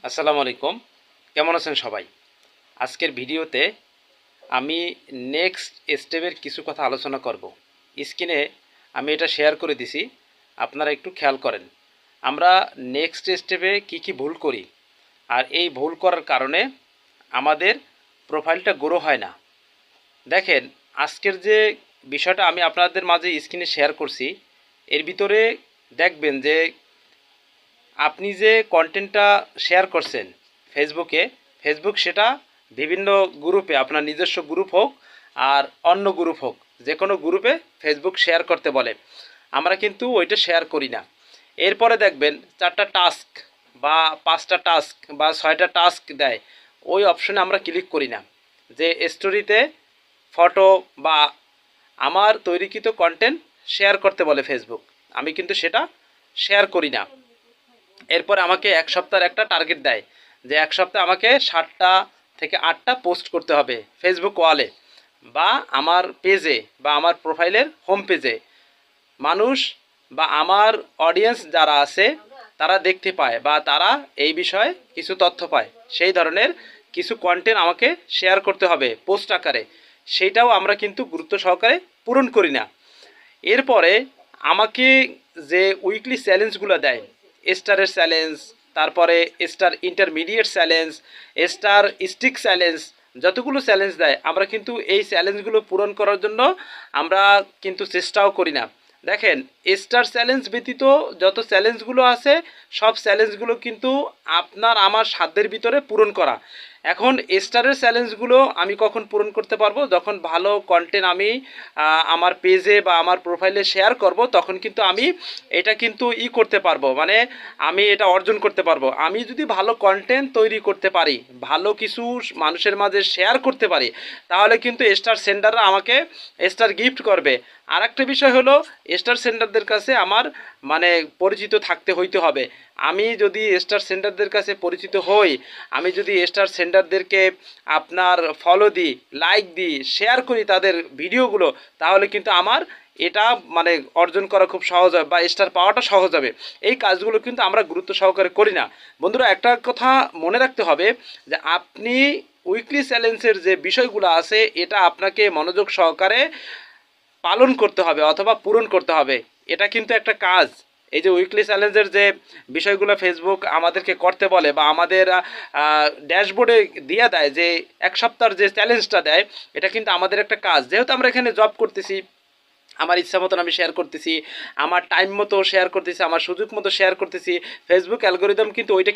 আসসালামু আলাইকুম। কেমন আছেন সবাই? আজকের ভিডিওতে আমি নেক্সট স্টেপের কিছু কথা আলোচনা করব। স্ক্রিনে আমি এটা শেয়ার করে দিছি, আপনারা একটু খেয়াল করেন। আমরা নেক্সট স্টেপে কি ভুল করি, আর এই ভুল করার কারণে আমাদের প্রোফাইলটা গ্রো হয় না। দেখেন, আজকের যে বিষয়টা আমি আপনাদের মাঝে স্ক্রিনে শেয়ার করছি, এর ভিতরে দেখবেন যে আপনি যে কন্টেন্টটা শেয়ার করছেন ফেসবুকে, ফেসবুক সেটা বিভিন্ন গ্রুপে, আপনার নিজস্ব গ্রুপ হোক আর অন্য গ্রুপ হোক, যে কোনো গ্রুপে ফেসবুক শেয়ার করতে বলে। আমরা কিন্তু ওইটা শেয়ার করি না। এরপরে দেখবেন 4টা টাস্ক বা 5টা টাস্ক বা 6টা টাস্ক দেয়, ওই অপশনে আমরা ক্লিক করি না। যে স্টোরিতে ফটো বা আমার তৈরিকৃত কন্টেন্ট শেয়ার করতে বলে ফেসবুক, আমি কিন্তু সেটা শেয়ার করি না। এরপর আমাকে এক সপ্তাহের একটা টার্গেট দেয় যে এক সপ্তাহে আমাকে 7টা থেকে 8টা পোস্ট করতে হবে ফেসবুক ওয়ালে বা আমার পেজে বা আমার প্রোফাইলের হোম পেজে। মানুষ বা আমার অডিয়েন্স যারা আছে তারা দেখতে পায় বা তারা এই বিষয়ে কিছু তথ্য পায়, সেই ধরনের কিছু কন্টেন্ট আমাকে শেয়ার করতে হবে পোস্ট আকারে। সেইটাও আমরা কিন্তু গুরুত্ব সহকারে পূরণ করি না। এরপরে আমাকে যে উইকলি চ্যালেঞ্জগুলো দেয়, স্টারের চ্যালেঞ্জ, তারপরে star intermediate challenge, star stick challenge, যতগুলো চ্যালেঞ্জ দেয় আমরা কিন্তু এই চ্যালেঞ্জগুলো পূরণ করার জন্য আমরা কিন্তু চেষ্টাও করি না। দেখেন, স্টার চ্যালেঞ্জ ব্যতীত যত চ্যালেঞ্জগুলো আছে সব চ্যালেঞ্জগুলো কিন্তু আপনার আমার সাধ্যের ভিতরে পূরণ করা। এখন স্টারের চ্যালেঞ্জগুলো আমি কখন পূরণ করতে পারবো? যখন ভালো কন্টেন্ট আমি আমার পেজে বা আমার প্রোফাইলে শেয়ার করব, তখন কিন্তু আমি এটা কিন্তু করতে পারবো, মানে আমি এটা অর্জন করতে পারবো। আমি যদি ভালো কন্টেন্ট তৈরি করতে পারি, ভালো কিছু মানুষের মাঝে শেয়ার করতে পারি, তাহলে কিন্তু স্টার সেন্ডাররা আমাকে স্টার গিফট করবে। আর একটা বিষয় হলো, স্টার সেন্ডারদের কাছে আমার মানে পরিচিত থাকতে হইতে হবে। আমি যদি স্টার সেন্ডারদের কাছে পরিচিত হই, আমি যদি স্টার সেন্ডারদেরকে আপনার ফলো দিই, লাইক দিই, শেয়ার করি তাদের ভিডিওগুলো, তাহলে কিন্তু আমার এটা মানে অর্জন করা খুব সহজ হবে বা স্টার পাওয়াটা সহজ হবে। এই কাজগুলো কিন্তু আমরা গুরুত্ব সহকারে করি না। বন্ধুরা, একটা কথা মনে রাখতে হবে যে আপনি উইকলি চ্যালেঞ্জের যে বিষয়গুলো আছে এটা আপনাকে মনোযোগ সহকারে পালন করতে হবে অথবা পূরণ করতে হবে। এটা কিন্তু একটা কাজ। এই যে উইকলি চ্যালেঞ্জের যে বিষয়গুলো ফেসবুক আমাদেরকে করতে বলে বা আমাদের ড্যাশবোর্ডে দিয়ে দেয়, যে এক সপ্তাহের যে চ্যালেঞ্জটা দেয়, এটা কিন্তু আমাদের একটা কাজ। যেহেতু আমরা এখানে জব করতেছি, আমার ইচ্ছা মতন আমি শেয়ার করতেছি, আমার টাইম মতো শেয়ার করতেছি, আমার সুযোগ মতো শেয়ার করতেছি, ফেসবুক অ্যালগোরিদম কিন্তু ওইটা